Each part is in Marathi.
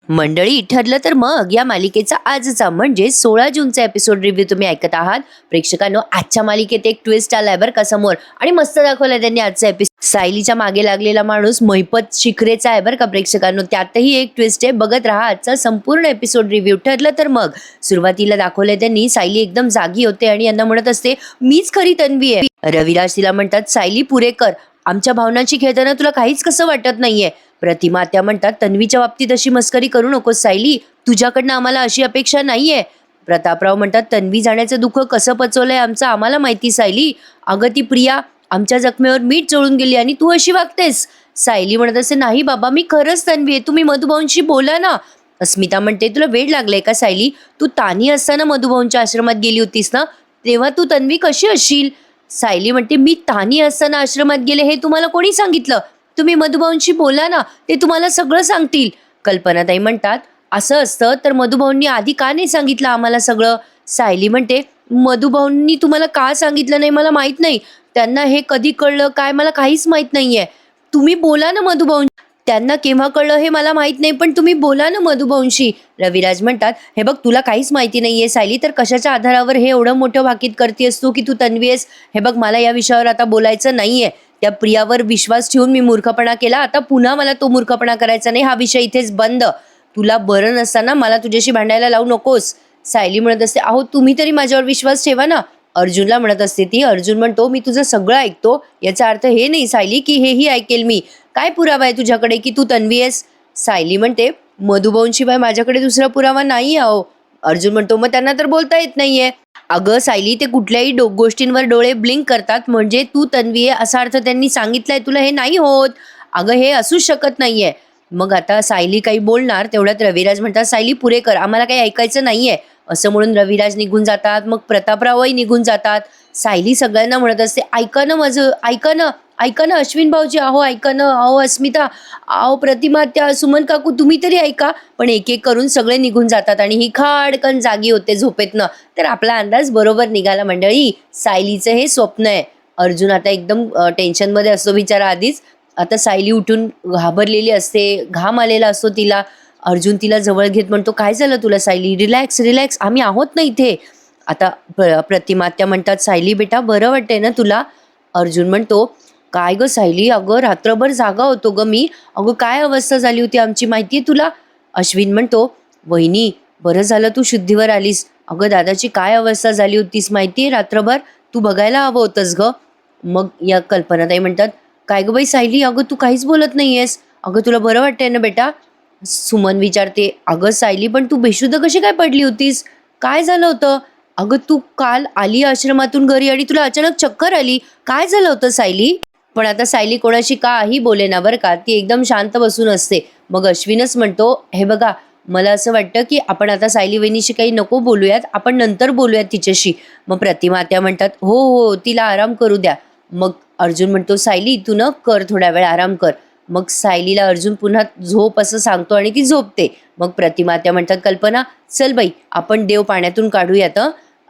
मंडळी, ठरलं तर मग या मालिकेचा आजचा म्हणजे 16 जूनचा एपिसोड रिव्ह्यू तुम्ही ऐकत आहात. प्रेक्षकांनो, आजच्या मालिकेत एक ट्विस्ट आलाय बरं का समोर, आणि मस्त दाखवलंय त्यांनी आजचा एपिसोड. सायलीच्या मागे लागलेला माणूस महिपत शिखरेचा आहे बरं का प्रेक्षकांनो. त्यातही एक ट्विस्ट आहे. बघत राहा आजचा संपूर्ण एपिसोड रिव्ह्यू. ठरलं तर मग सुरुवातीला दाखवलंय त्यांनी, सायली एकदम जागी होते आणि यांना म्हणत असते, मीच खरी तन्वी आहे. रविराज तिला म्हणतात, सायली पुरे कर, आमच्या भावनांची खेळताना तुला काहीच कसं वाटत नाहीये. प्रतिमा त्या म्हणतात, तन्वीच्या बाबतीत अशी मस्करी करू नकोस सायली, तुझ्याकडनं आम्हाला अशी अपेक्षा नाहीये. प्रतापराव म्हणतात, तन्वी जाण्याचं दुःख कसं पचवलंय आमचं आम्हाला माहिती सायली. अगं ती प्रिया आमच्या जखमेवर मीठ चोळून गेली आणि तू अशी वागतेस. सायली म्हणत असे, नाही बाबा, मी खरंच तन्वी आहे, तुम्ही मधुभाऊंशी बोला ना. अस्मिता म्हणते, तुला वेळ लागलाय का सायली? तू तानी असताना मधुभाऊंच्या आश्रमात गेली होतीस ना, तेव्हा तू तन्वी कशी असशील? सायली म्हणते, मी तानी असताना आश्रमात गेले हे तुम्हाला कोणी सांगितलं? तुम्ही मधुभाऊंशी बोला ना, ते तुम्हाला सगळं सांगतील. कल्पनाताई म्हणतात, असं असतं तर मधुभाऊंनी आधी का नाही सांगितलं आम्हाला सगळं? सायली म्हणते, मधुभाऊंनी तुम्हाला का सांगितलं नाही मला माहित नाही. त्यांना हे कधी कळलं काय मला काहीच माहित नाहीये. तुम्ही बोला ना मधुभाऊंशी. त्यांना केव्हा कळलं हे मला माहित नाही, पण तुम्ही बोला ना मधुभाऊंशी. रविराज म्हणतात, हे बघ, तुला काहीच माहिती नाहीये सायली, तर कशाच्या आधारावर हे एवढं मोठं भाकीत करतेस तू की तू तन्वी आहेस? हे बघ, मला या विषयावर आता बोलायचं नाहीये. त्या प्रियावर विश्वास ठेवून मी मूर्खपणा केला, आता पुन्हा मला तो मूर्खपणा करायचा नाही. हा विषय इथेच बंद. तुला बरं नसताना मला तुझ्याशी भांडायला लावू नकोस. सायली म्हणत असते, अहो तुम्ही तरी माझ्यावर विश्वास ठेवा ना. अर्जुनला म्हणत असते ती. अर्जुन म्हणतो, मी तुझं सगळं ऐकतो, याचा अर्थ हे नाही सायली की हेही ऐकेल मी. काय पुरावा आहे तुझ्याकडे की तू तन्वी आहेस? सायली म्हणते, मधुभाऊंशिवाय माझ्याकडे दुसरा पुरावा नाही अहो. अर्जुन म्हणतो, मग त्यांना तर बोलता येत नाहीये. अगं सायली, ते कुठल्याही गोष्टींवर डोळे ब्लिंक करतात म्हणजे तू तन्वी आहे असा अर्थ त्यांनी सांगितलाय तुला, हे नाही होत. अगं हे असूच शकत नाहीये. मग आता सायली काही बोलणार तेवढ्यात रविराज म्हणतात, सायली पुरे कर, आम्हाला काही ऐकायचं नाहीये. असं म्हणून रविराज निघून जातात. मग प्रतापरावही निघून जातात. सायली सगळ्यांना म्हणत असते, ऐका ना माझं, ऐका ना, ऐका ना अश्विन भाऊजी, अहो ऐका ना, अहो अस्मिता, अहो प्रतिमा, त्या सुमन काकू, तुम्ही तरी ऐका. पण एक एक करून सगळे निघून जातात आणि ही खाडकन जागी होते झोपेतनं. तर आपला अंदाज बरोबर निघाला मंडळी, सायलीचं हे स्वप्न आहे. अर्जुन आता एकदम टेन्शनमध्ये असतो बिचारा आधीच. आता सायली उठून घाबरलेली असते, घाम आलेला असतो तिला. अर्जुन तिला जवळ घेत म्हणतो, काय झालं तुला सायली? रिलॅक्स रिलॅक्स, आम्ही आहोत ना इथे. आता प्रतिमा त्या म्हणतात, सायली बेटा बरं वाटतंय ना तुला? अर्जुन म्हणतो, काय ग सायली, अगं रात्रभर जागा होतो ग मी, अगं काय अवस्था झाली होती आमची माहितीये तुला? अश्विन म्हणतो, वहिनी बरं झालं तू शुद्धीवर आलीस, अगं दादाची काय अवस्था झाली होतीस माहितीये रात्रभर, तू बघायला हवं होतंस ग. मग या कल्पनाताई म्हणतात, काय ग बाई सायली, अगं तू काहीच बोलत नाहीयेस, अगं तुला बरं वाटतंय ना बेटा? सुमन विचारते, अगं सायली, पण तू बेशुद्ध कशी काय पडली होतीस? काय झालं होतं? अगं तू काल आली आश्रमातून घरी आणि तुला अचानक चक्कर आली, काय झालं होतं सायली? पण आता सायली कोणाशी काही बोले ना बरं का, ती एकदम शांत बसून असते. मग अश्विनच म्हणतो, हे बघा, मला असं वाटतं की आपण आता सायली वहिनीशी काही नको बोलूयात, आपण नंतर बोलूयात तिच्याशी. मग प्रतिमा त्या म्हणतात, हो हो, तिला आराम करू द्या. मग अर्जुन म्हणतो, सायली तू न कर, थोड्या वेळ आराम कर. मग सायलीला अर्जुन पुन्हा झोप असं सांगतो आणि ती झोपते. मग प्रतिमा त्या म्हणतात, कल्पना चल बाई, आपण देव पाण्यातून काढूयात.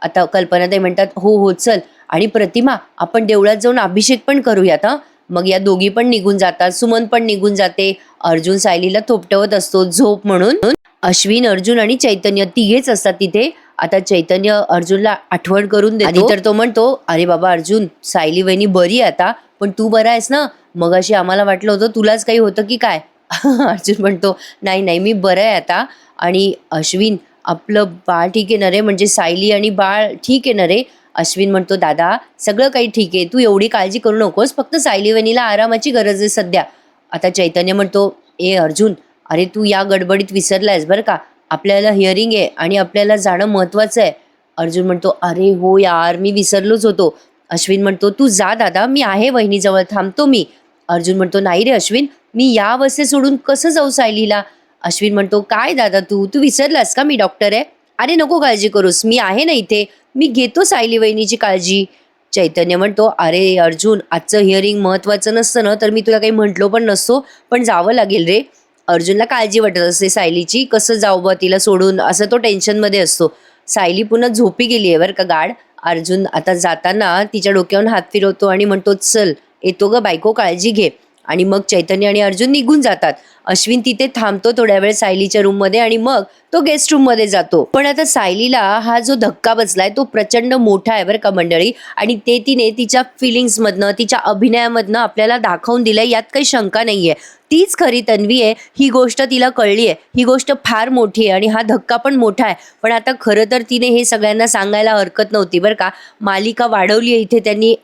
आता कल्पना ते म्हणतात, हो हो चल. आणि प्रतिमा, आपण देवळात जाऊन अभिषेक पण करूयात. मग या दोघी पण निघून जातात. सुमन पण निघून जाते. अर्जुन सायलीला थोपटवत असतो झोप म्हणून. अश्विन, अर्जुन आणि चैतन्य तिघेच असतात तिथे. आता चैतन्य अर्जुनला आठवण करून देतो. तर तो म्हणतो, अरे बाबा अर्जुन, सायली वहिनी बरी आहे आता, पण तू बरा आहेस ना? मगाशी आम्हाला वाटलं होतं तुलाच काही होतं की काय. अर्जुन म्हणतो, नाही नाही, मी बरं आहे आता. आणि अश्विन, आपलं बाळ ठीक आहे ना रे? म्हणजे सायली आणि बाळ ठीक आहे ना रे? अश्विन म्हणतो, दादा सगळं काही ठीक आहे, तू एवढी काळजी करू नकोस, फक्त सायली वहिनीला आरामाची गरज आहे सध्या. आता चैतन्य म्हणतो, ए अर्जुन, अरे तू या गडबडीत विसरलायस बरं का, आपल्याला हिअरिंग आहे आणि आपल्याला जाणं महत्वाचं आहे. अर्जुन म्हणतो, अरे हो यार, मी विसरलोच होतो. अश्विन म्हणतो, तू जा दादा, मी आहे वहिनीजवळ, थांबतो मी. अर्जुन म्हणतो, नाही रे अश्विन, मी या अवस्थेत सोडून कसं जाऊ सायलीला? अश्विन म्हणतो, काय दादा तू तू विसरलास का मी डॉक्टर आहे? अरे नको काळजी करूस, मी आहे ना इथे, मी घेतो सायली वहिनीची काळजी. चैतन्य म्हणतो, अरे अर्जुन, आजचं हिअरिंग महत्वाचं नसतं ना तर मी तुला काही म्हटलो पण नसतो, पण जावं लागेल रे. अर्जुनला काळजी वाटत असते सायलीची, कसं जाऊ बा तिला सोडून, असं तो टेन्शनमध्ये असतो. सायली पुन्हा झोपी गेली आहे बरं का गाढ. अर्जुन आता जाताना तिच्या डोक्यावरून हात फिरवतो आणि म्हणतो, चल येतो ग बायको, काळजी घे. आणि मग चैतन्य आणि अर्जुन निघून जातात. अश्विन तिथे थांबतो थोड्या वेळ सायलीच्या रूममध्ये आणि मग तो गेस्ट रूममध्ये जातो. पण आता सायलीला हा जो धक्का बसलाय तो प्रचंड मोठा आहे बरं का मंडळी, आणि ते तिने तिच्या फिलिंग्समधनं, तिच्या अभिनयामधनं आपल्याला दाखवून दिलंय, यात काही शंका नाहीये. तीच खरी तन्वी आहे, ही गोष्ट तिला कळली आहे. ही गोष्ट फार मोठी आहे आणि हा धक्का पण मोठा आहे. पण आता खरं तर तिने हे सगळ्यांना सांगायला हरकत नव्हती बरं का. मालिका वाढवली आहे इथे त्यांनी,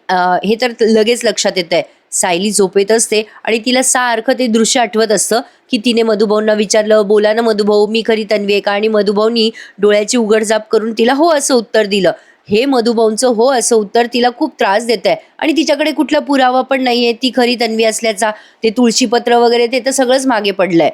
हे तर लगेच लक्षात येत आहे. सायली झोपेत असते आणि तिला सारखं ते दृश्य आठवत असतं की तिने मधुभाऊंना विचारलं, बोला ना मधुभाऊ, मी खरी तन्वी आहे का? आणि मधुभाऊंनी डोळ्याची उघडझाप करून तिला हो असं उत्तर दिलं. हे मधुभाऊंचं हो असं उत्तर तिला खूप त्रास देत आहे आणि तिच्याकडे कुठला पुरावा पण नाहीये ती खरी तन्वी असल्याचा. ते तुळशीपत्र वगैरे ते तर सगळंच मागे पडलंय.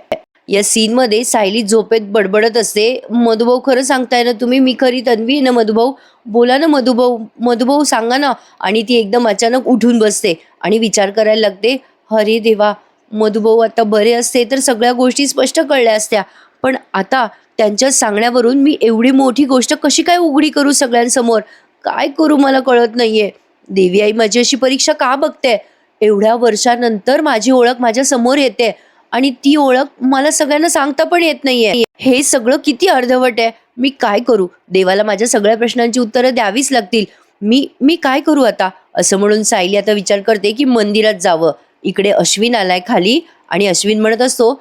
या सीन मध्ये सायली झोपेत बडबडत असते, मधुभाऊ खरं सांगताय ना तुम्ही, मी खरी तन्वी आहे ना मधुभाऊ, बोला ना मधुभाऊ, मधुभाऊ सांगा ना. आणि ती एकदम अचानक उठून बसते आणि विचार करायला लागते, अरे देवा, मधुभाऊ आता बरे असते तर सगळ्या गोष्टी स्पष्ट कळल्या असत्या, पण आता त्यांच्या सांगण्यावरून मी एवढी मोठी गोष्ट कशी काय उघडी करू सगळ्यांसमोर? काय करू मला कळत नाहीये. देवी आई माझी अशी परीक्षा का बघते? एवढ्या वर्षानंतर माझी ओळख माझ्या समोर येते आणि ती ओळख मला सगळ्यांना सांगता पण येत नाहीये. हे सगळं किती अर्धवट आहे. मी काय करू? देवाला माझ्या सगळ्या प्रश्नांची उत्तरं द्यावीच लागतील. मी मी काय करू आता? असं म्हणून सायली आता विचार करते की मंदिरात जावं. इकडे अश्विन आलाय खाली आणि अश्विन म्हणत असतो,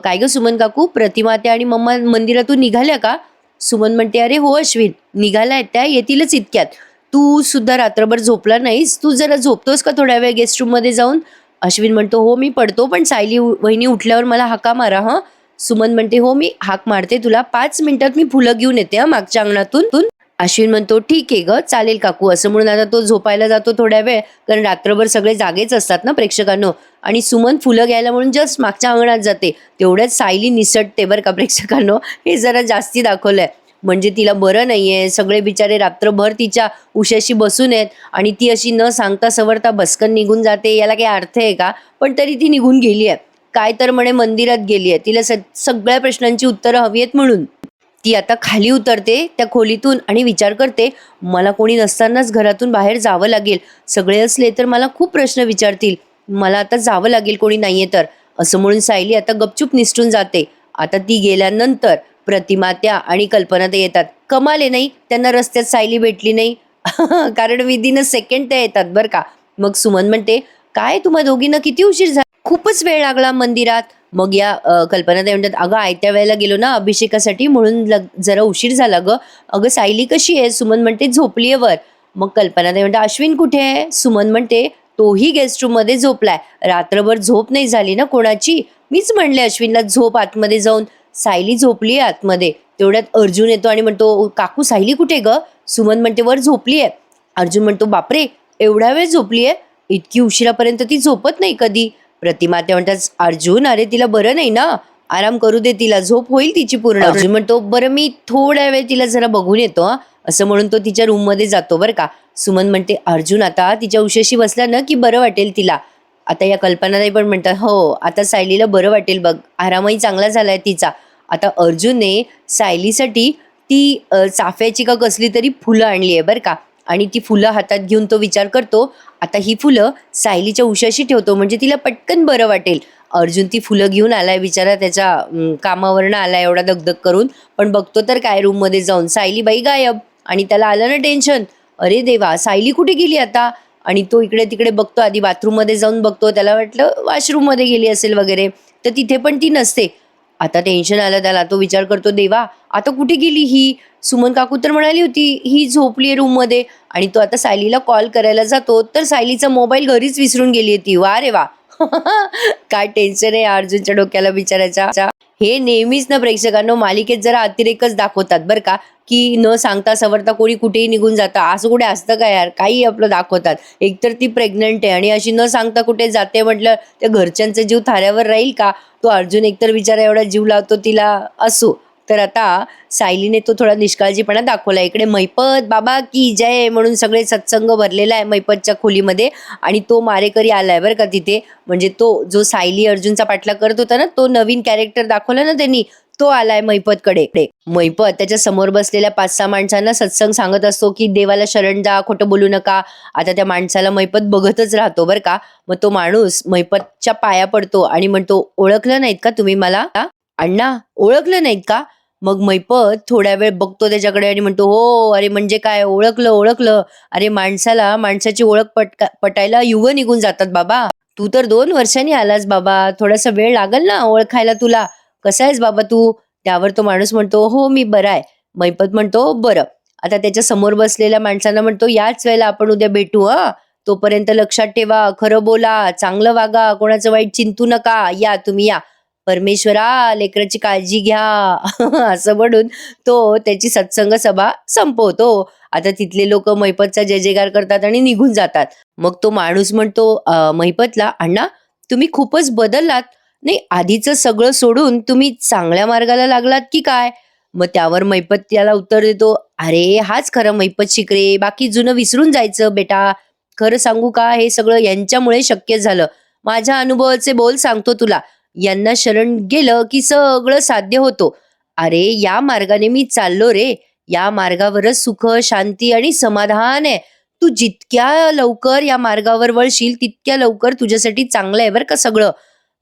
काय ग सुमन काकू, प्रतिमा त्या आणि मम्मा मंदिरातून निघाल्या का? सुमन म्हणते, अरे हो अश्विन, निघाल्या त्या, येतीलच इतक्यात. तू सुद्धा रात्रभर झोपला नाहीस, तू जरा झोपतोस का थोड्या वेळ गेस्ट रूम मध्ये जाऊन? अश्विन म्हणतो, हो मी पडतो, पण सायली वहिनी उठल्यावर मला हाका मारा हं. सुमन म्हणते, हो मी हाक मारते तुला, 5 मिनिटात मी फुलं घेऊन येते हं मागच्या अंगणातून. अश्विन म्हणतो, ठीक आहे ग, चालेल काकू. असं म्हणून आता तो झोपायला जातो थोड्या वेळ, कारण रात्रभर सगळे जागेच असतात ना प्रेक्षकांनो. आणि सुमन फुलं घ्यायला म्हणून जस्ट मागच्या अंगणात जाते, तेवढ्याच सायली निसटते बरं का प्रेक्षकांनो. हे जरा जास्ती दाखवलंय. म्हणजे तिला बरं नाहीये, सगळे बिचारे रात्रभर तिच्या उशाशी बसून आहेत आणि ती अशी न सांगता सवरता भस्कन निघून जाते. याला काही अर्थ आहे का? पण तरी ती निघून गेली आहे. काय तर म्हणे मंदिरात गेली आहे, तिला सगळ्या प्रश्नांची उत्तरं हवी आहेत म्हणून. ती आता खाली उतरते त्या खोलीतून आणि विचार करते, मला कोणी नसतानाच घरातून बाहेर जावं लागेल. सगळे असले तर मला खूप प्रश्न विचारतील. मला आता जावं लागेल कोणी नाहीये तर. असं म्हणून सायली आता गपचूप निसटून जाते. आता ती गेल्यानंतर प्रतिमा त्या आणि कल्पना ते येतात. कमाल आहे नाही, त्यांना रस्त्यात सायली भेटली नाही. कारण विदिन अ सेकंड त्या येतात बरं का. मग सुमन म्हणते, काय तुम्हा दोघींना किती उशीर झाला? खूपच वेळ लागला मंदिरात. मग या कल्पना ताई म्हणतात, अगं आयत्या वेळेला गेलो ना अभिषेकासाठी, म्हणून जरा उशीर झाला ग. अगं सायली कशी आहे? सुमन म्हणते, झोपलीये वर. मग कल्पना ताई म्हणतात, अश्विन कुठे आहे? सुमन म्हणते, तोही गेस्ट रूम मध्ये झोपलाय. रात्रभर झोप नाही झाली ना कोणाची? मीच म्हणले अश्विनला झोप आतमध्ये जाऊन. सायली झोपली आहे आतमध्ये. तेवढ्यात अर्जुन येतो आणि म्हणतो, काकू सायली कुठे ग? सुमन म्हणते, वर झोपली आहे. अर्जुन म्हणतो, बापरे, एवढा वेळ झोपली आहे? इतकी उशिरापर्यंत ती झोपत नाही कधी. प्रतिमा ते म्हणतात, अर्जुन अरे तिला बरं नाही ना, आराम करू दे तिला, झोप होईल तिची पूर्ण. अर्जुन म्हणतो, बरं मी थोड्या वेळ तिला जरा बघून येतो हा. असं म्हणून तो तिच्या रूम मध्ये जातो बरं का. सुमन म्हणते, अर्जुन आता तिच्या उशाशी बसला ना की बरं वाटेल तिला. आता या कल्पनाताई पण म्हणतात, हो आता सायलीला बरं वाटेल बघ, आरामही चांगला झालाय तिचा. आता अर्जुनने सायलीसाठी ती चाफ्याची का कसली तरी फुलं आणली आहे बरं का. आणि ती फुलं हातात घेऊन तो विचार करतो, आता ही फुलं सायलीच्या उशाशी ठेवतो म्हणजे तिला पटकन बरं वाटेल. अर्जुन ती फुलं घेऊन आलाय बिचारा, त्याच्या कामावरनं आलाय एवढा दगदग करून. पण बघतो तर काय, रूम मध्ये जाऊन सायली बाई गायब. आणि त्याला आलं ना टेन्शन, अरे देवा सायली कुठे गेली आता? आणि तो इकडे तिकडे बघतो, आधी बाथरूम मध्ये जाऊन बघतो, त्याला वाटलं वॉशरूम मध्ये गेली असेल वगैरे, तर तिथे पण ती नसते. आता टेन्शन आलं त्याला, तो विचार करतो, देवा आता कुठे गेली ही? सुमन काकू तर म्हणाली होती ही झोपली रूम मध्ये. आणि तो आता सायलीला कॉल करायला जातो तर सायलीचा मोबाईल घरीच विसरून गेली ती. वा रे वा. काय टेन्शन आहे अर्जुनच्या डोक्याला बिचारायचा. हे नेहमीच ना प्रेक्षकांनो मालिकेत जरा अतिरेकच दाखवतात बरं का, की न सांगता सवरता कोणी कुठेही निघून जातं. असं कुठे असतं का यार? काही आपलं दाखवतात. एकतर ती प्रेग्नंट आहे आणि अशी न सांगता कुठे जाते म्हटलं त्या घरच्यांचा जीव थाऱ्यावर राहील का? तो अर्जुन एकतर बिचारा एवढा जीव लावतो तिला. असो, तर आता सायलीने तो थोडा निष्काळजीपणा दाखवला. इकडे मैपत बाबा की जय म्हणून सगळे सत्संग भरलेला आहे मैपतच्या खोलीमध्ये. आणि तो मारेकरी आलाय बरं का तिथे. म्हणजे तो जो सायली अर्जुनचा पाठलाग करत होता ना, तो नवीन कॅरेक्टर दाखवला ना त्यांनी, तो आलाय मैपतकडे. मैपत त्याच्या समोर बसलेल्या 5-6 माणसांना सत्संग सांगत असतो की देवाला शरण जा, खोटं बोलू नका. आता त्या माणसाला मैपत बघतच राहतो बरं का. मग तो माणूस मैपतच्या पाया पडतो आणि म्हणतो, ओळखलं नाहीत का तुम्ही मला? अण्णा ओळखलं नाहीत का? मग मैपत थोड्या वेळ बघतो त्याच्याकडे आणि म्हणतो, हो अरे म्हणजे काय, ओळखलं ओळखलं. अरे माणसाला माणसाची ओळख पटायला युग निघून जातात बाबा. तू तर 2 वर्षांनी आलास बाबा, थोडासा वेळ लागल ना ओळखायला तुला. कसा आहेस बाबा तू? त्यावर तो माणूस म्हणतो, हो मी बरा आहे. मैपत म्हणतो, बरं. आता त्याच्या समोर बसलेल्या माणसांना म्हणतो, याच वेळेला आपण उद्या भेटू हा. तोपर्यंत लक्षात ठेवा, खरं बोला, चांगलं वागा, कोणाचं वाईट चिंतू नका. या तुम्ही या. परमेश्वरा लेकराची काळजी घ्या. असं म्हणून तो त्याची सत्संग सभा संपवतो. आता तिथले लोक मैपतचा जय जयकार करतात आणि निघून जातात. मग तो माणूस म्हणतो मैपतला, अण्णा तुम्ही खूपच बदललात. नाही आधीचं सगळं सोडून तुम्ही चांगल्या मार्गाला लागलात की काय? मग त्यावर मैपत त्याला उत्तर देतो, अरे हाच खरं मैपत शिकरे, बाकी जुनं विसरून जायचं बेटा. खरं सांगू का, हे सगळं यांच्यामुळे शक्य झालं. माझ्या अनुभवाचे बोल सांगतो तुला. यांना शरण गेलं की सगळं साध्य होतो. अरे या मार्गाने मी चाललो रे. या मार्गावरच सुख, शांती आणि समाधान आहे. तू जितक्या लवकर या मार्गावर वळशील तितक्या लवकर तुझ्यासाठी चांगलं आहे बरं का सगळं.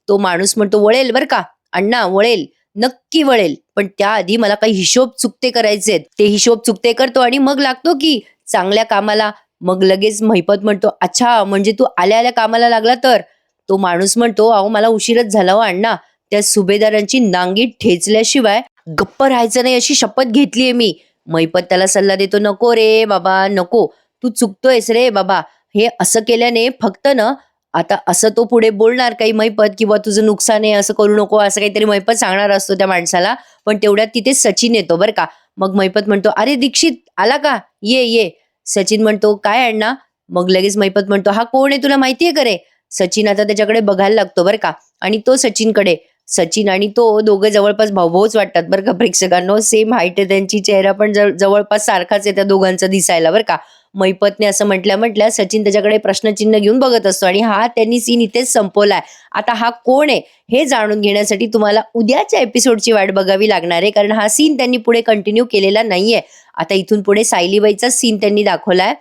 तो माणूस म्हणतो, वळेल बरं का अण्णा, वळेल, नक्की वळेल. पण त्याआधी मला काही हिशोब चुकते करायचेत. ते हिशोब चुकते करतो आणि मग लागतो की चांगल्या कामाला. मग लगेच मैपत म्हणतो, अच्छा म्हणजे तू आल्या आल्या कामाला लागला तर? तो माणूस म्हणतो, अहो मला उशीरच झाला हो अण्णा. त्या सुभेदारांची नांगी ठेचल्याशिवाय गप्प राहायचं नाही अशी शपथ घेतलीये मी. मैपत त्याला सल्ला देतो, नको रे बाबा नको, तू चुकतोयस रे बाबा. हे असं केल्याने फक्त ना, आता असं तो पुढे बोलणार काही मैपत, किंवा तुझं नुकसान आहे असं करू नको असं काहीतरी मैपत सांगणार असतो त्या माणसाला. पण तेवढ्यात तिथे सचिन येतो बरं का. मग मैपत म्हणतो, अरे दीक्षित आला का, ये ये. सचिन म्हणतो, काय अण्णा? मग लगेच मैपत म्हणतो, हा कोण आहे तुला माहितीये का रे? सचिन आता त्याच्याकडे बघायला लागतो बरं का. आणि तो सचिनकडे. सचिन आणि तो दोघे जवळपास भाऊभाऊच वाटतात बरं का प्रेक्षकांनो. सेम हाईट आहे त्यांची, चेहरा पण जवळपास सारखाच आहे त्या दोघांचा दिसायला बरं का. मैपतने असं म्हटल्या सचिन त्याच्याकडे प्रश्नचिन्ह घेऊन बघत असतो आणि हा त्यांनी सीन इथेच संपवलाय. आता हा कोण आहे हे जाणून घेण्यासाठी तुम्हाला उद्याच्या एपिसोडची वाट बघावी लागणार आहे, कारण हा सीन त्यांनी पुढे कंटिन्यू केलेला नाहीये. आता इथून पुढे सायलीबाईचा सीन त्यांनी दाखवलाय.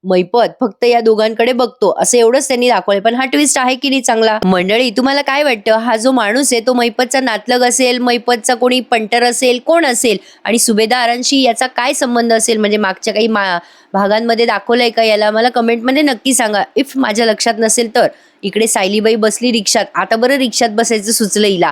मैपत फक्त या दोघांकडे बघतो असं एवढंच त्यांनी दाखवलंय. पण हा ट्विस्ट आहे की नाही चांगला? मंडळी तुम्हाला काय वाटतं, हा जो माणूस आहे तो मैपतचा नातलग असेल, मैपतचा कोणी पंटर असेल, कोण असेल? आणि सुभेदारांशी याचा काय संबंध असेल? म्हणजे मागच्या काही भागांमध्ये दाखवलंय का याला? मला कमेंटमध्ये नक्की सांगा. इफ माझ्या लक्षात नसेल तर. इकडे सायलीबाई बसली रिक्षात. आता बरं रिक्षात बसायचं सुचलं हिला.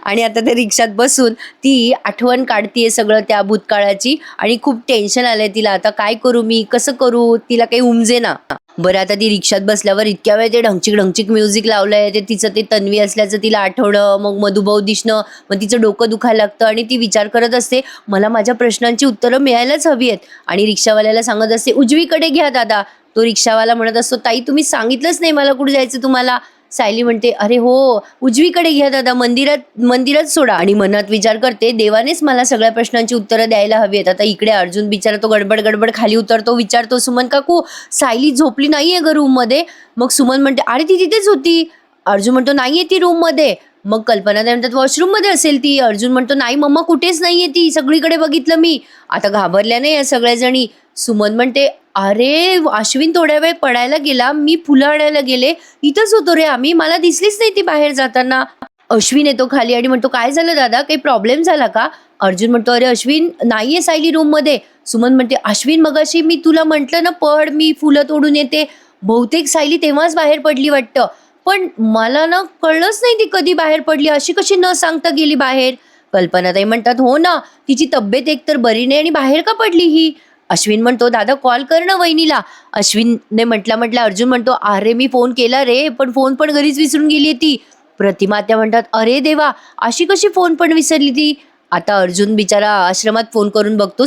आणि आता त्या रिक्षात बसून ती आठवण काढतीये सगळं त्या भूतकाळाची आणि खूप टेन्शन आलंय तिला. आता काय करू मी, कसं करू, तिला काही उमजेना. बरं आता ती रिक्षात बसल्यावर इतक्या वेळ ते ढंगचिक ढंगचिक म्युझिक लावलंय. ते तिचं ते तन्वी असल्याचं तिला आठवणं, मग मधुभाऊ दिसणं, मग तिचं डोकं दुखायला लागतं आणि ती विचार करत असते, मला माझ्या प्रश्नांची उत्तरं मिळायलाच हवी आहेत. आणि रिक्षावाल्याला सांगत असते, उजवीकडे घ्या दादा. तो रिक्षावाला म्हणत असतो, ताई तुम्ही सांगितलंच नाही मला कुठे जायचं तुम्हाला. सायली म्हणते, अरे हो उजवीकडे घ्या दादा, मंदिरात सोडा. आणि मनात विचार करते, देवानेच मला सगळ्या प्रश्नांची उत्तरं द्यायला हवी आहेत. आता इकडे अर्जुन बिचारा तो गडबड खाली उतरतो, विचारतो, सुमन काकू सायली झोपली नाहीये ग रूम मध्ये? मग सुमन म्हणते, अरे ती तिथेच होती. अर्जुन म्हणतो, नाहीये ती रूम मध्ये. मग कल्पना म्हणतात, वॉशरूम मध्ये असेल ती. अर्जुन म्हणतो, नाही मम्मा कुठेच नाहीये ती, सगळीकडे बघितलं मी. आता घाबरल्याने या सगळ्याजणी. सुमन म्हणते, अरे अश्विन थोड्या वेळ पडायला गेला, मी फुलं आणायला गेले, इथंच होतो रे आम्ही, मला दिसलीच नाही ती बाहेर जाताना. अश्विन येतो खाली आणि म्हणतो, काय झालं दादा, काही प्रॉब्लेम झाला का? अर्जुन म्हणतो, अरे अश्विन नाहीये सायली रूम मध्ये. सुमन म्हणते, अश्विन मगाशी मी तुला म्हंटल ना पड, मी फुलं तोडून येते. बहुतेक सायली तेव्हाच बाहेर पडली वाटतं, पण मला ना कळलंच नाही ती कधी बाहेर पडली, अशी कशी न सांगता गेली बाहेर. कल्पनाताई म्हणतात, हो ना तिची तब्येत एकतर बरी नाही आणि बाहेर का पडली ही? अश्विन म्हणतो, दादा कॉल कर ना वहिनीला. अश्विनने म्हटलं अर्जुन म्हणतो, अरे मी फोन केला रे, पण फोन पण घरीच विसरून गेली ती. प्रतिमा त्या म्हणतात, अरे देवा अशी कशी फोन पण विसरली ती? आता अर्जुन बिचारा आश्रमात फोन करून बघतो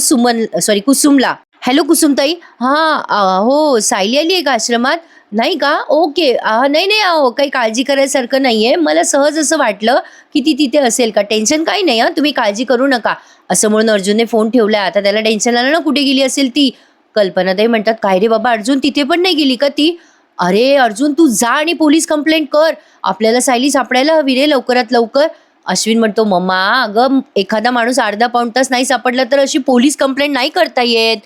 कुसुमला. हॅलो कुसुमताई, हो सायली आली आहे का आश्रमात? नाही का, ओके. नाही अहो काही काळजी करायसारखं नाहीये, मला सहज असं वाटलं की ती तिथे असेल का. टेन्शन काही नाही तुम्ही काळजी करू नका. असं म्हणून अर्जुनने फोन ठेवलाय. आता त्याला टेन्शन आलं ना कुठे गेली असेल ती. कल्पनाताई म्हणतात, काय रे बाबा अर्जुन, तिथे पण नाही गेली का ती? अरे अर्जुन तू जा आणि पोलीस कंप्लेंट कर, आपल्याला सायली सापडायला हवी रे लवकरात लवकर. अश्विन म्हणतो, मम्मा अगं एखादा माणूस अर्धा पाऊण तास नाही सापडला तर अशी पोलीस कंप्लेंट नाही करता येत.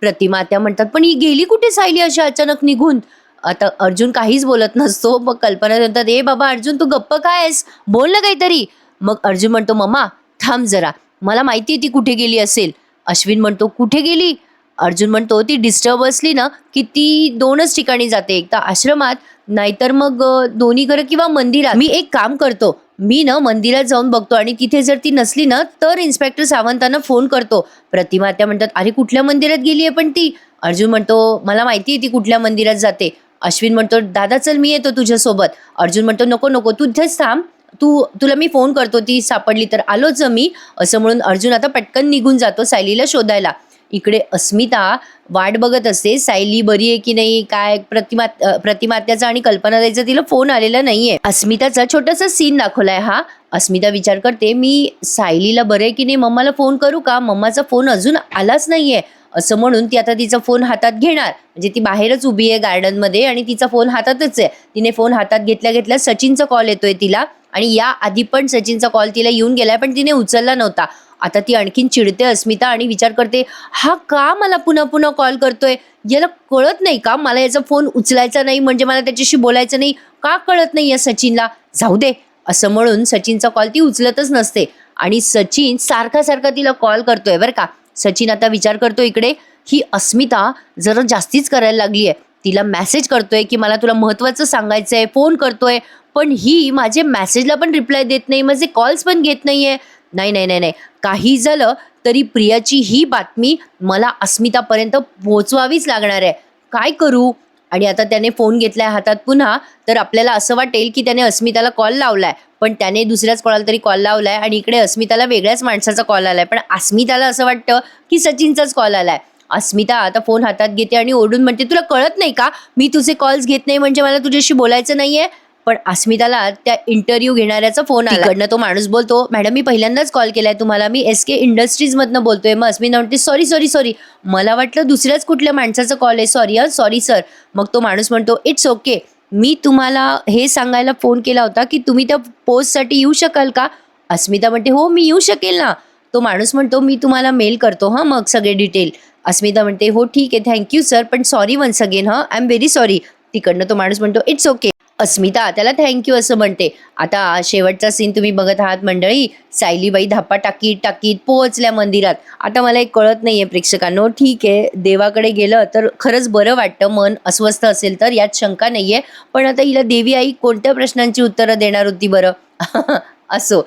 प्रतिमा त्या म्हणतात, पण ही गेली कुठे सायली अशी अचानक निघून? आता अर्जुन काहीच बोलत नसतो. मग कल्पना म्हणतात, ए बाबा अर्जुन तू गप्प काय आहेस, बोल ना काहीतरी. मग अर्जुन म्हणतो, मम्मा थांब जरा, मला माहिती आहे ती कुठे गेली असेल. अश्विन म्हणतो, कुठे गेली? अर्जुन म्हणतो, ती डिस्टर्ब असली ना की ती 2च ठिकाणी जाते, एक तर आश्रमात नाहीतर मग दोन्ही घरं किंवा मंदिरात. मी एक काम करतो, मी ना मंदिरात जाऊन बघतो आणि तिथे जर ती नसली ना तर इन्स्पेक्टर सावंतांना फोन करतो. प्रतिमा त्या म्हणतात, अरे कुठल्या मंदिरात गेली आहे पण ती? अर्जुन म्हणतो, मला माहिती आहे ती कुठल्या मंदिरात जाते. अश्विन म्हणतो, दादा चल मी येतो तुझ्यासोबत. अर्जुन म्हणतो, नको नको तू इथेच थांब, तुला मी फोन करतो, ती सापडली तर आलोच मी. असं म्हणून अर्जुन आता पटकन निघून जातो सायलीला शोधायला. इकडे अस्मिता वाट बघत असते, सायली बरी आहे की नाही, काय प्रतिमात्याचा आणि कल्पनाताईचा तिला फोन आलेला नाहीये. अस्मिताचा छोटासा सीन दाखवलाय हा. अस्मिता विचार करते, मी सायलीला बरं आहे की नाही मम्माला फोन करू का, मम्माचा फोन अजून आलाच नाहीये. असं म्हणून ती आता तिचा फोन हातात घेणार, म्हणजे ती बाहेरच उभी आहे गार्डनमध्ये आणि तिचा फोन हातातच आहे. तिने फोन हातात घेतल्या घेतल्या सचिनचा कॉल येतोय तिला आणि या आधी पण सचिनचा कॉल तिला येऊन गेलाय पण तिने उचलला नव्हता. आता ती आणखीन चिडते अस्मिता आणि विचार करते, हा का मला पुन्हा पुन्हा कॉल करतोय, याला कळत नाही का मला याचा फोन उचलायचा नाही, म्हणजे मला त्याच्याशी बोलायचं नाही का, कळत नाही या सचिनला, जाऊ दे. असं म्हणून सचिनचा कॉल ती उचलतच नसते आणि सचिन सारखा सारखा तिला कॉल करतोय बरं का. सचिन आता विचार करतो, इकडे ही अस्मिता जरा जास्तीच करायला लागली आहे, तिला मेसेज करतोय की मला तुला महत्त्वाचं सांगायचं आहे, फोन करतोय पण ही माझे मेसेजला पण रिप्लाय देत नाही, माझे कॉल्स पण घेत नाहीये. नाही नाही नाही नाही, काही झालं तरी प्रियाची ही बातमी मला अस्मितापर्यंत पोहोचवावीच लागणार आहे, काय करू? आणि आता त्याने फोन घेतलाय हातात पुन्हा, तर आपल्याला असं वाटेल की त्याने अस्मिताला कॉल लावलाय, पण त्याने दुसऱ्याच कोणाला तरी कॉल लावलाय आणि इकडे अस्मिताला वेगळ्याच माणसाचा कॉल आलाय, पण अस्मिताला असं वाटतं की सचिनचाच कॉल आलाय. अस्मिता आता फोन हातात घेते आणि ओरडून म्हणते, तुला कळत नाही का, मी तुझे कॉल्स घेत नाही म्हणजे मला तुझ्याशी बोलायचं नाहीये. पण अस्मिताला त्या इंटरव्ह्यू घेणाऱ्याचा फोन आला. तिकडनं तो माणूस बोलतो, मॅडम मी पहिल्यांदाच कॉल केलाय तुम्हाला, मी SK इंडस्ट्रीजमधनं बोलतोय. मग अस्मिता म्हणते, सॉरी सॉरी सॉरी, मला वाटलं दुसऱ्याच कुठल्या माणसाचा कॉल आहे, सॉरी सर. मग तो माणूस म्हणतो, इट्स ओके, मी तुम्हाला हे सांगायला फोन केला होता की तुम्ही त्या पोस्टसाठी येऊ शकाल का? अस्मिता म्हणते, हो मी येऊ शकेल ना. तो माणूस म्हणतो, मी तुम्हाला मेल करतो हां मग सगळे डिटेल. अस्मिता म्हणते, हो ठीक आहे थँक्यू सर, पण सॉरी वन्स अगेन, हां आय एम व्हेरी सॉरी. तिकडनं तो माणूस म्हणतो, इट्स ओके. अस्मिता त्याला थँक्यू असं म्हणते. आता शेवटचा सीन तुम्ही बघत आहात मंडळी. सायलीबाई धापा टाकीत टाकीत पोहोचल्या मंदिरात. आता मला एक कळत नाहीये प्रेक्षकांनो, ठीक आहे देवाकडे गेलं तर खरंच बरं वाटतं, मन अस्वस्थ असेल तर यात शंका नाहीये, पण आता हिला देवी आई कोणत्या प्रश्नांची उत्तरं देणार होती बरं? असो.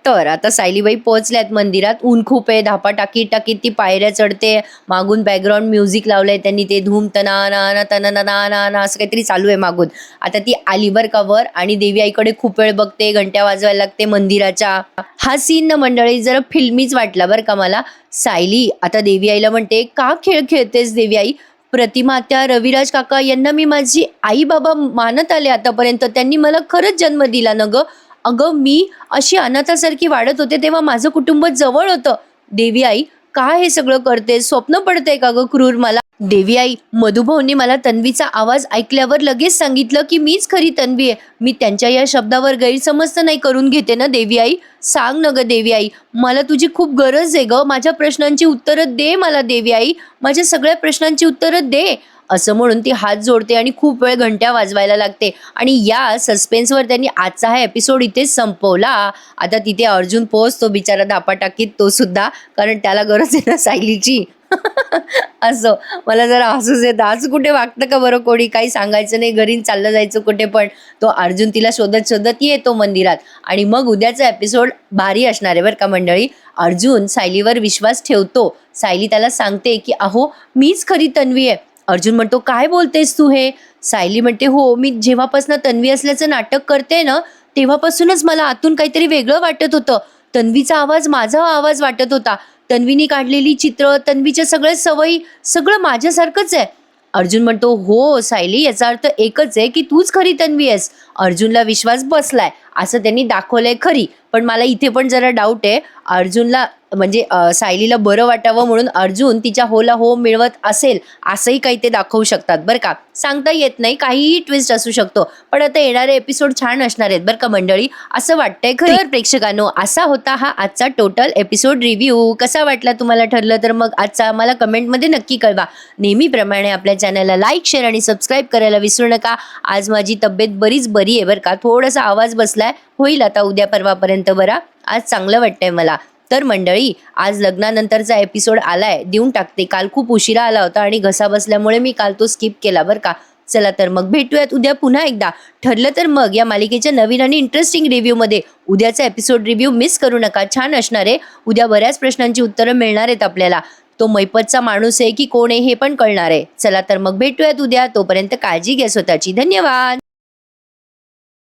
तर आता सायलीबाई पोहोचल्यात मंदिरात. ऊन खूप आहे, धापा टाकीत टाकीत ती पायऱ्या चढते, मागून बॅकग्राऊंड म्युझिक लावलंय त्यांनी, ते धूम तना ना ना तना ना ना ना असं काहीतरी चालू आहे मागून. आता ती आली बर का वर आणि देवी आईकडे खूप वेळ बघते, घंट्या वाजवायला लागते मंदिराच्या. हा सीन ना मंडळी जरा फिल्मीच वाटला बरं का मला. सायली आता देवी आईला म्हणते, का खेळ खेळतेस देवी आई, प्रतिमा त्या रविराज काका यांना मी माझी आई बाबा मानत आले आतापर्यंत, त्यांनी मला खरंच जन्म दिला ना ग, अगं मी अशी अनाथासारखी वाढत होते तेव्हा माझं कुटुंब जवळ होतं. देवी आई काय हे सगळं करते, स्वप्न पडतंय का ग क्रूर मला? देवी आई, मधुभाऊंनी मला तन्वीचा आवाज ऐकल्यावर लगेच सांगितलं की मीच खरी तन्वी आहे, मी त्यांच्या या शब्दावर गैरसमज तर नाही करून घेते ना देवी आई, सांग न ग देवी आई, मला तुझी खूप गरज आहे ग, माझ्या प्रश्नांची उत्तरं दे मला देवी आई, माझ्या सगळ्या प्रश्नांची उत्तरं दे. असं म्हणून ती हात जोडते आणि खूप वेळ घंट्या वाजवायला लागते आणि या सस्पेन्सवर त्यांनी आजचा हा एपिसोड इथेच संपवला. आता तिथे अर्जुन पोहोचतो बिचारा धापा टाकीत, तो सुद्धा, कारण त्याला गरज आहे ना सायलीची. असं मला जरा हसूच येतं, आज कुठे वागतं का बरं कोणी, काही सांगायचं नाही, घरी चाललं जायचं कुठे, पण तो अर्जुन तिला शोधत शोधत येतो मंदिरात. आणि मग उद्याचा एपिसोड भारी असणार आहे बरं का मंडळी. अर्जुन सायलीवर विश्वास ठेवतो, सायली त्याला सांगते की अहो मीच खरी तन्वी आहे. अर्जुन म्हणतो, काय बोलतेस तू हे? सायली म्हणते, हो मी जेव्हापासून तन्वी असल्याचं नाटक करते ना तेव्हापासूनच मला आतून काहीतरी वेगळं वाटत होतं, तन्वीचा आवाज माझा आवाज वाटत होता, तन्वीने काढलेली चित्र, तन्वीच्या सगळ्या सवयी, सगळं माझ्यासारखंच आहे. अर्जुन म्हणतो, हो सायली याचा अर्थ एकच आहे की तूच खरी तन्वी आहेस. अर्जुनला विश्वास बसलाय. असं त्यांनी दाखवलंय खरी. पण मला इथे पण जरा डाऊट आहे. अर्जुनला म्हणजे सायलीला बरं वाटावं म्हणून अर्जुन तिच्या होला हो मिळवत असेल, असंही काही ते दाखवू शकतात बरं का. सांगता येत नाही, काहीही ट्विस्ट असू शकतो. पण आता येणारे एपिसोड छान असणार आहेत बरं का मंडळी, असं वाटतंय खरं. तर प्रेक्षकांनो, असा होता हा आजचा टोटल एपिसोड रिव्ह्यू. कसा वाटला तुम्हाला ठरलं तर मग आजचा मला कमेंटमध्ये नक्की कळवा. नेहमीप्रमाणे आपल्या चॅनलला लाईक, शेअर आणि सबस्क्राईब करायला विसरू नका. आज माझी तब्येत बरीच बरी आहे बरं का. थोडासा आवाज बसलाय, होईल आता उद्या परवापर्यंत बरा. आज चांगलं वाटतंय मला. तर मंडळी, आज लग्नानंतरचा एपिसोड आलाय, देऊन टाकते. काल खूप उशिरा आला होता आणि घसा बसल्यामुळे मी काल तो स्किप केला बरं का. चला तर मग भेटूयात उद्या पुन्हा एकदा. ठरलं तर मग या मालिकेच्या नवीन आणि इंटरेस्टिंग रिव्ह्यूमध्ये उद्याचा एपिसोड रिव्ह्यू मिस करू नका. छान असणार आहे. उद्या बऱ्याच प्रश्नांची उत्तरं मिळणार आहेत आपल्याला. तो मैपतचा माणूस आहे की कोण आहे हे पण कळणार आहे. चला तर मग भेटूयात उद्या. तोपर्यंत काळजी घ्या स्वतःची. धन्यवाद.